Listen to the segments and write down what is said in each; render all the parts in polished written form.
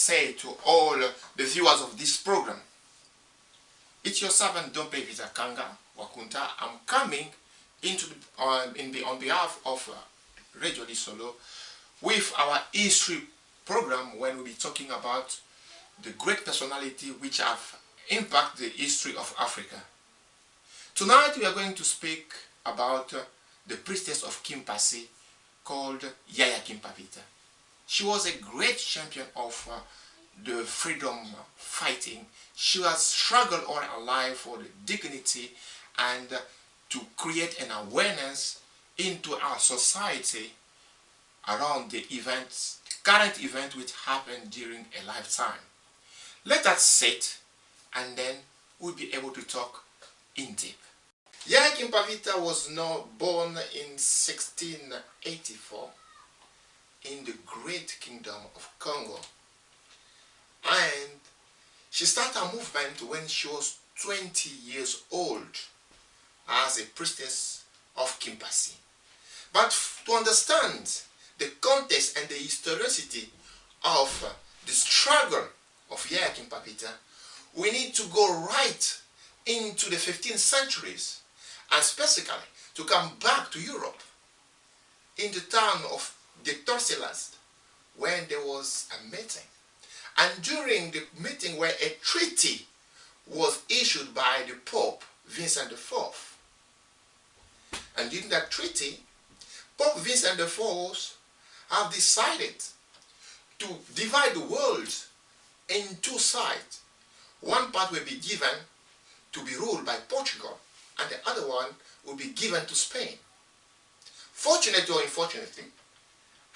say to all the viewers of this program. It's your servant Nvita Kanga Wakunta. I'm coming on behalf of Radio Solo with our history program, when we'll be talking about the great personality which have impacted the history of Africa. Tonight we are going to speak about the priestess of Kimpa called Yaya Kimpa. She was a great champion of the freedom fighting. She has struggled all her life for the dignity and to create an awareness into our society around the events, current event which happened during a lifetime. Let us sit and then we'll be able to talk in deep. Yaya Kimpa was born in 1684 in the great kingdom of Congo, and she started a movement when she was 20 years old as a priestess of Kimpa. But to understand the context and the historicity of the struggle of Yaya Kimpa, we need to go right into the 15th centuries, and specifically to come back to Europe in the town of the Torcellas, when there was a meeting. And during the meeting where a treaty was issued by the Pope Vincent IV. And in that treaty, Pope Vincent IV have decided to divide the world in two sides. One part will be given to be ruled by Portugal, and the other one will be given to Spain. Fortunately or unfortunately,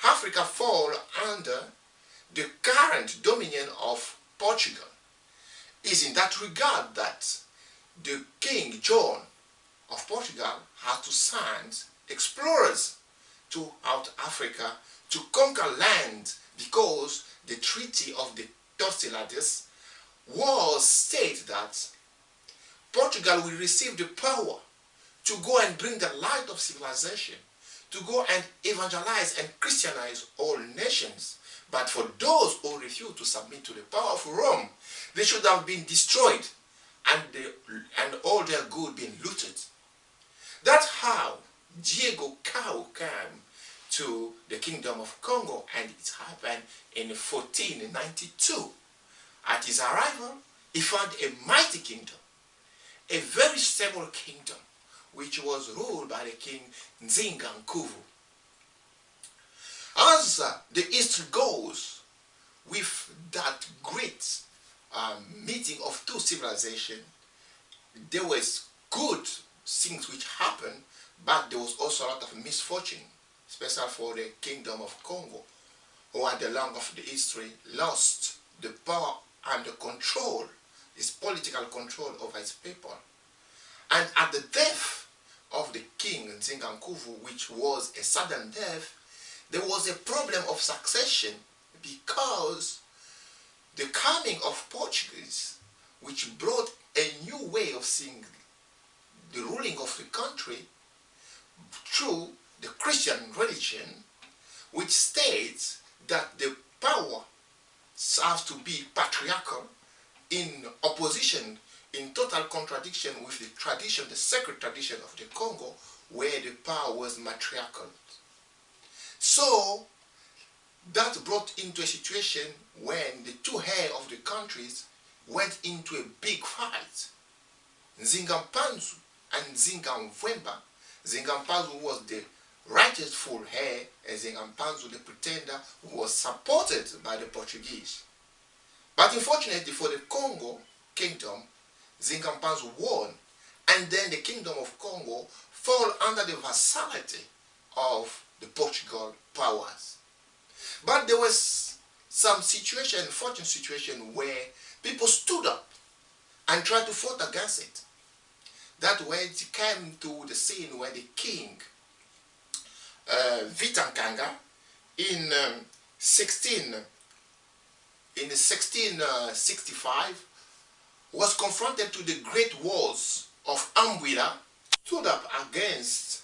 Africa fall under the current dominion of Portugal. Is in that regard that the King John of Portugal had to send explorers throughout Africa to conquer land, because the Treaty of the Torcellas was stated that Portugal will receive the power to go and bring the light of civilization, to go and evangelize and Christianize all nations. But for those who refuse to submit to the power of Rome, they should have been destroyed and all their good been looted. That's how Diego Cao came to the Kingdom of Congo, and it happened in 1492. At his arrival, he found a mighty kingdom, a very stable kingdom, which was ruled by the King Nzingankuvu. As the history goes, with that great meeting of two civilizations, there was good things which happened, but there was also a lot of misfortune, especially for the Kingdom of Congo, who at the long of the history lost the power and the control, its political control over its people. And at the death of the King Nzingankuvu, which was a sudden death, there was a problem of succession, because the coming of Portuguese, which brought a new way of seeing the ruling of the country through the Christian religion, which states that the power has to be patriarchal, in opposition, in total contradiction with the tradition, the sacred tradition of the Congo, where the power was matriarchal. So that brought into a situation when the two heads of the countries went into a big fight. Nzingampanzu and Nzingamvwemba. Nzingampanzu was the rightful heir, and Nzingampanzu the pretender, who was supported by the Portuguese. But unfortunately for the Congo kingdom, Nzingampanzu won, and then the Kingdom of Congo fell under the vassality of the Portugal powers. But there was some situation, fortunate situation, where people stood up and tried to fight against it. That way it came to the scene where the king, Nvita in 1665, was confronted to the great wars of Nvita, stood up against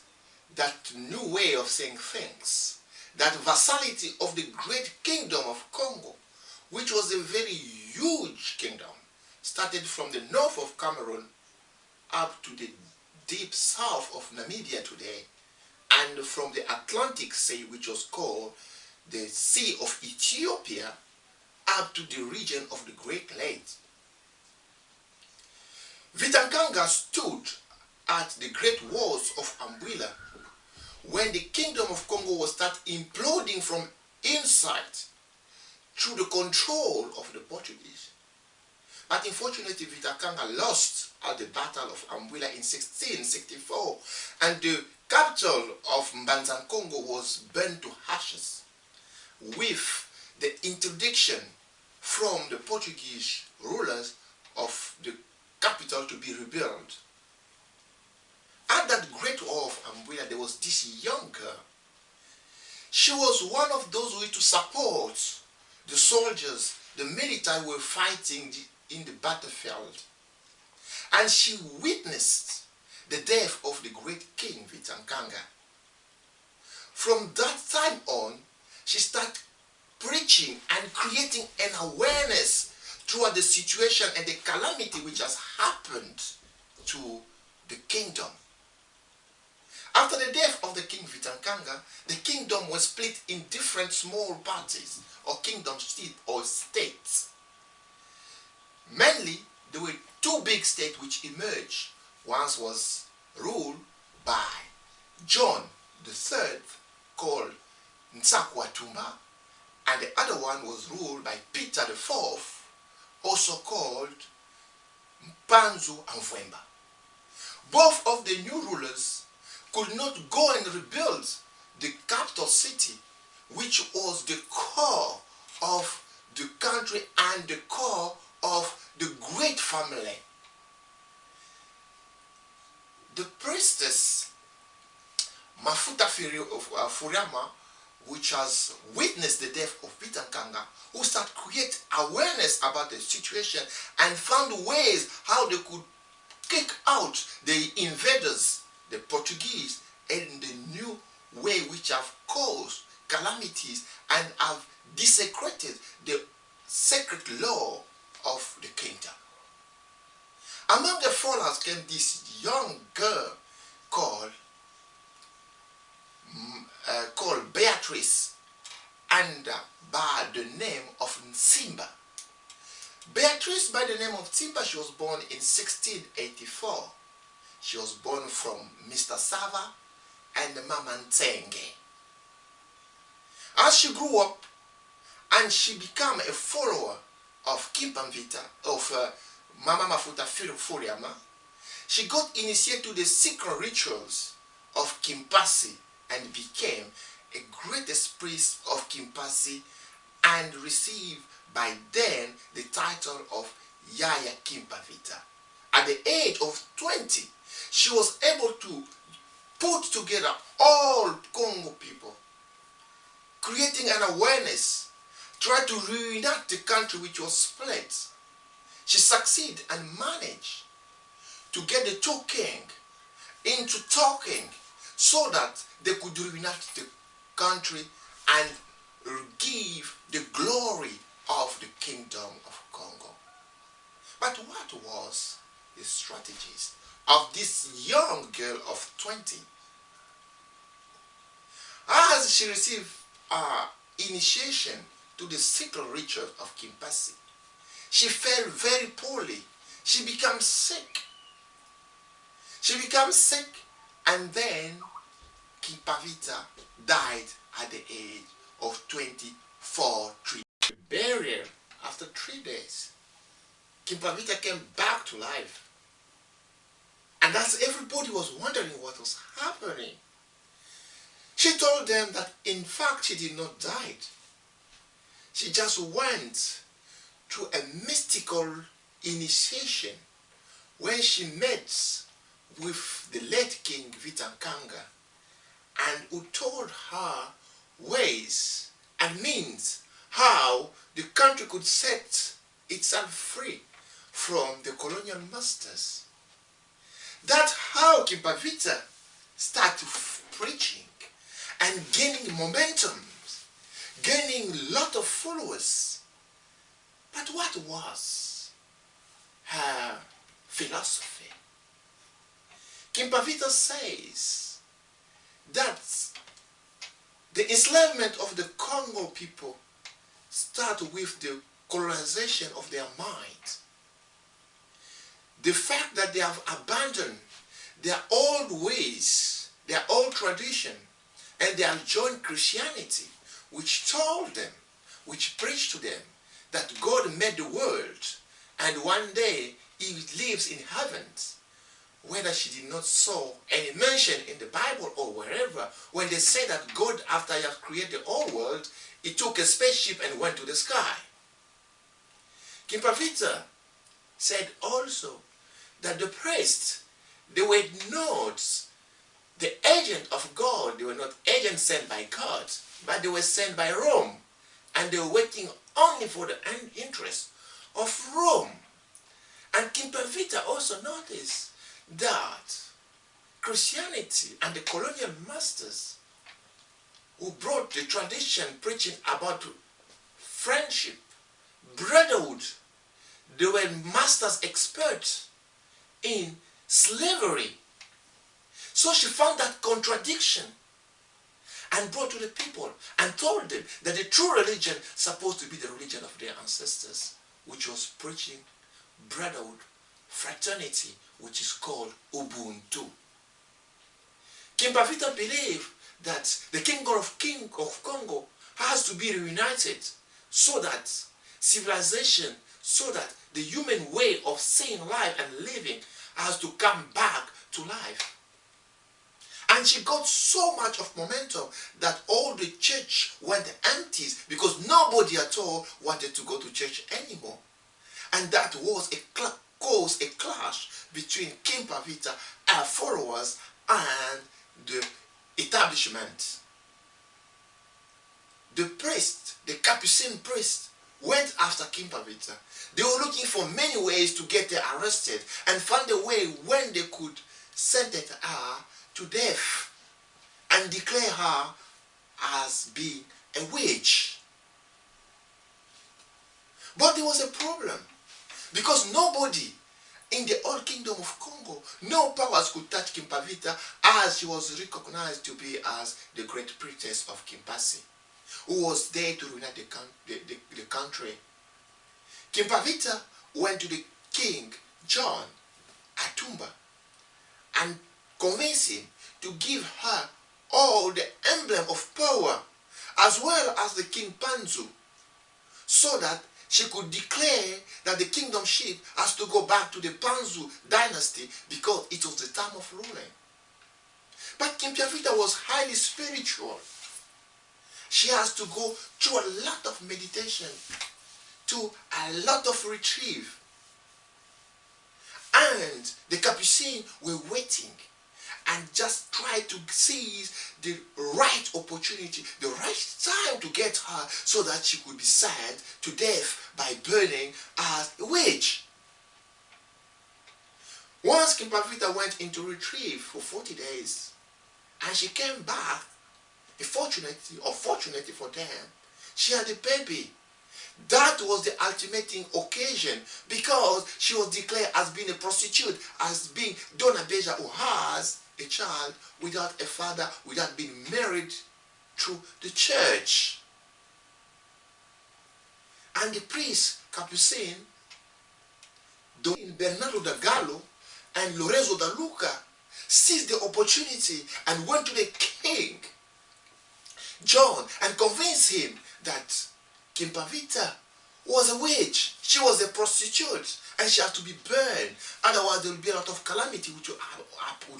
that new way of saying things, that vassality of the great kingdom of Congo, which was a very huge kingdom, started from the north of Cameroon up to the deep south of Namibia today, and from the Atlantic Sea, which was called the Sea of Ethiopia, up to the region of the Great Lakes. Vitankanga stood at the great walls of Anguilla when the kingdom of Congo was start imploding from inside through the control of the Portuguese. But unfortunately, Vitankanga lost at the Battle of Anguilla in 1664, and the capital of Mbanza Congo was burned to ashes, with the interdiction from the Portuguese rulers of the capital to be rebuilt. At that great war of Anguilla, there was this young girl. She was one of those who were to support the soldiers, the military were fighting in the battlefield. And she witnessed the death of the great king Vitankanga. From that time on, she started preaching and creating an awareness throughout the situation and the calamity which has happened to the kingdom. After the death of the king Vitankanga, the kingdom was split in different small parties or kingdoms or states. Mainly, there were two big states which emerged. One was ruled by John III, called Nsakwatumba, and the other one was ruled by Peter IV, also called Mpanzu Amvwemba. Both of the new rulers could not go and rebuild the capital city, which was the core of the country and the core of the great family. The priestess Mafuta Furiama, which has witnessed the death of Vitankanga, who started create awareness about the situation and found ways how they could kick out the invaders, the Portuguese, in the new way which have caused calamities and have desecrated the sacred law of the kingdom. Among the followers came this young girl called Beatrice, and by the name of Nsimba. Beatrice, by the name of Nsimba, she was born in 1684. She was born from Mr. Sava and Mama Ntenge. As she grew up and she became a follower of Kimpa Nvita, of Mama Mafuta Furiama, she got initiated to the secret rituals of Kimpasi and became a greatest priest of Kimpasi and received by then the title of Yaya Kimpa Vita. At the age of 20, she was able to put together all Congo people, creating an awareness, try to reunite the country which was split. She succeeded and managed to get the two kings into talking so that they could reunite the country and give the glory of the kingdom of Congo. But what was the strategies of this young girl of 20? As she received initiation to the secret ritual of Kimpasi, she fell very poorly. She became sick. And then Kimpavita died at the age of 24. Burial after 3 days. Kimpavita came back to life. And as everybody was wondering what was happening, she told them that in fact she did not die. She just went through a mystical initiation when she met with the late King Vitankanga, and who told her ways and means how the country could set itself free from the colonial masters. That's how Kimpavita started preaching and gaining momentum, gaining a lot of followers. what was her philosophy? Kimpa says that the enslavement of the Congo people started with the colonization of their mind. The fact that they have abandoned their old ways, their old tradition, and they have joined Christianity, which told them, which preached to them, that God made the world, and one day He lives in heavens. Whether she did not saw any mention in the Bible or wherever, when they say that God, after He has created the whole world, He took a spaceship and went to the sky. Kimpa said also that the priests, they were not the agent of God. They were not agents sent by God, but they were sent by Rome, and they were waiting only for the interest of Rome. And Kimpa also noticed that Christianity and the colonial masters who brought the tradition preaching about friendship, brotherhood, they were masters experts in slavery. So she found that contradiction and brought to the people and told them that the true religion is supposed to be the religion of their ancestors, which was preaching brotherhood, fraternity, which is called Ubuntu. Kimpa believed that the King of Congo has to be reunited so that civilization, so that the human way of seeing life and living has to come back to life. And she got so much of momentum that all the church went empty because nobody at all wanted to go to church anymore. And that was caused a clash between Kimpa her followers, and the establishment. The priest, the Capuchin priest, went after Kimpa. They were looking for many ways to get her arrested and found a way when they could sentence her to death and declare her as being a witch. But there was a problem, because nobody in the old kingdom of Congo, no powers could touch Kimpa as she was recognized to be as the great priestess of Kimpasi, who was there to unite the country. Kimpa went to the king, John Atumba, and convinced him to give her all the emblem of power, as well as the King Panzu, so that she could declare that the kingdomship has to go back to the Panzu dynasty because it was the time of ruling. But Kimpa was highly spiritual. She has to go through a lot of meditation, to a lot of retrieve. And the Capuchin were waiting and just tried to seize the right opportunity, the right time to get her so that she could be sent to death by burning as a witch. Once Kimpa went into retrieve for 40 days and she came back, fortunately for them, she had a baby. That was the ultimate occasion, because she was declared as being a prostitute, as being Donna Beja, who has a child without a father, without being married through the church. And the priest, Capuchin, Bernardo da Gallo and Lorenzo da Luca, seized the opportunity and went to the king, John, and convinced him that Kimpa was a witch. She was a prostitute and she had to be burned. Otherwise there will be a lot of calamity which would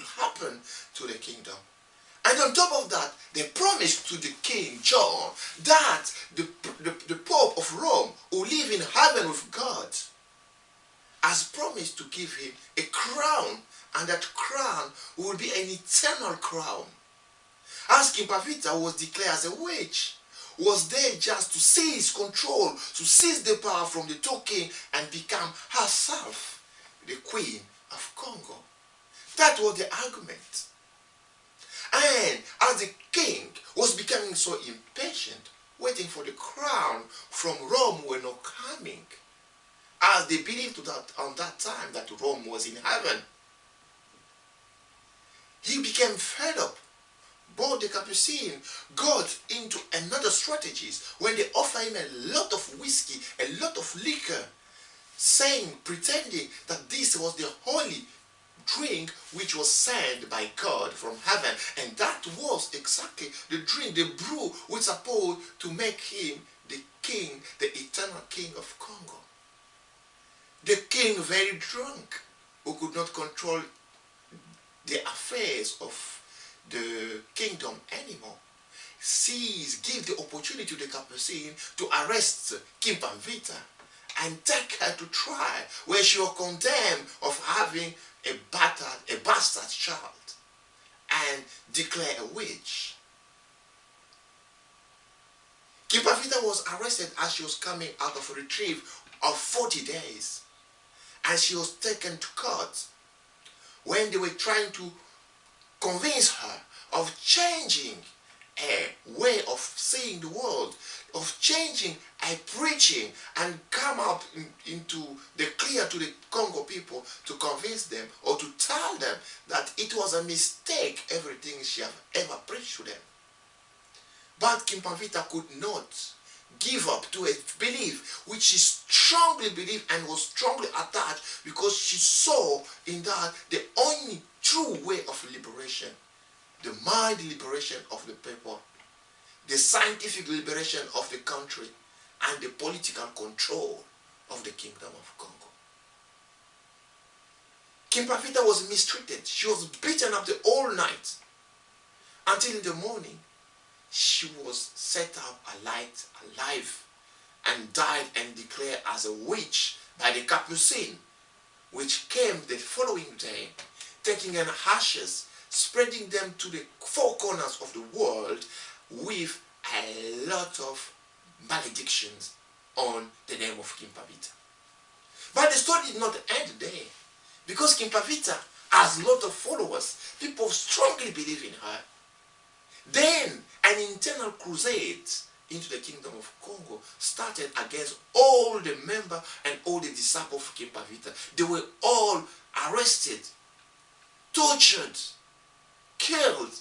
happen to the kingdom. And on top of that, they promised to the king John that the Pope of Rome, who live in heaven with God, has promised to give him a crown, and that crown will be an eternal crown. As Kimpa was declared as a witch, was there just to seize control, to seize the power from the two kings and become herself the queen of Congo. That was the argument. And as the king was becoming so impatient, waiting for the crown from Rome were not coming, as they believed that on that time that Rome was in heaven. He became fed up. But the Capuchin got into another strategies when they offer him a lot of whiskey, a lot of liquor, saying, pretending that this was the holy drink which was sent by God from heaven. And that was exactly the drink, the brew, which supposed to make him the king, the eternal king of Congo. The king very drunk, who could not control the affairs of the kingdom anymore, give the opportunity to the Capuchin to arrest Kimpa Nvita and take her to trial, where she was condemned of having a bastard child and declare a witch. Kimpa Nvita was arrested as she was coming out of a retrieve of 40 days, and she was taken to court when they were trying to convince her of changing a way of seeing the world, of changing a preaching, and come out into the clear to the Congo people to convince them or to tell them that it was a mistake, everything she had ever preached to them. But Kimpa Nvita could not give up to a belief which she strongly believed and was strongly attached, because she saw in that the only true way of liberation, the mind liberation of the people, the scientific liberation of the country, and the political control of the kingdom of Congo. Kimpa Nvita was mistreated. She was beaten up the whole night until in the morning she was set up alive and died and declared as a witch by the Capuchin, which came the following day, taking an ashes, spreading them to the four corners of the world with a lot of maledictions on the name of Kimpa Nvita. But the story did not end there, because Kimpa Nvita has a lot of followers. People strongly believe in her. Then an internal crusade into the kingdom of Congo started against all the members and all the disciples of Kimpa Nvita. They were all arrested, tortured, killed,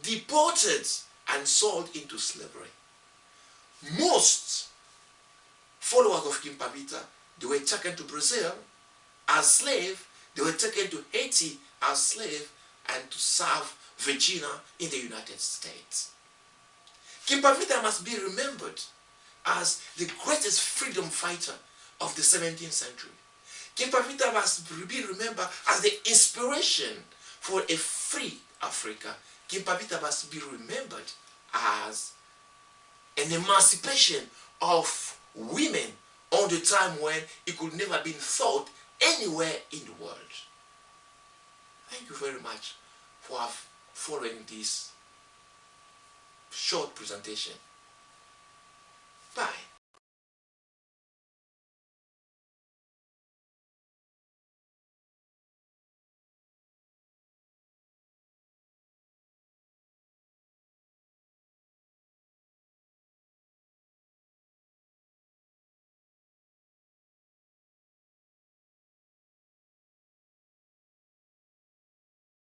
deported, and sold into slavery. Most followers of Kimpa Nvita, they were taken to Brazil as slaves, they were taken to Haiti as slaves, and to serve Virginia in the United States. Kimpa Nvita must be remembered as the greatest freedom fighter of the 17th century. Kimpa Nvita must be remembered as the inspiration for a free Africa. Kimpa Nvita must be remembered as an emancipation of women on the time when it could never have been thought anywhere in the world. Thank you very much for following this short presentation. Bye.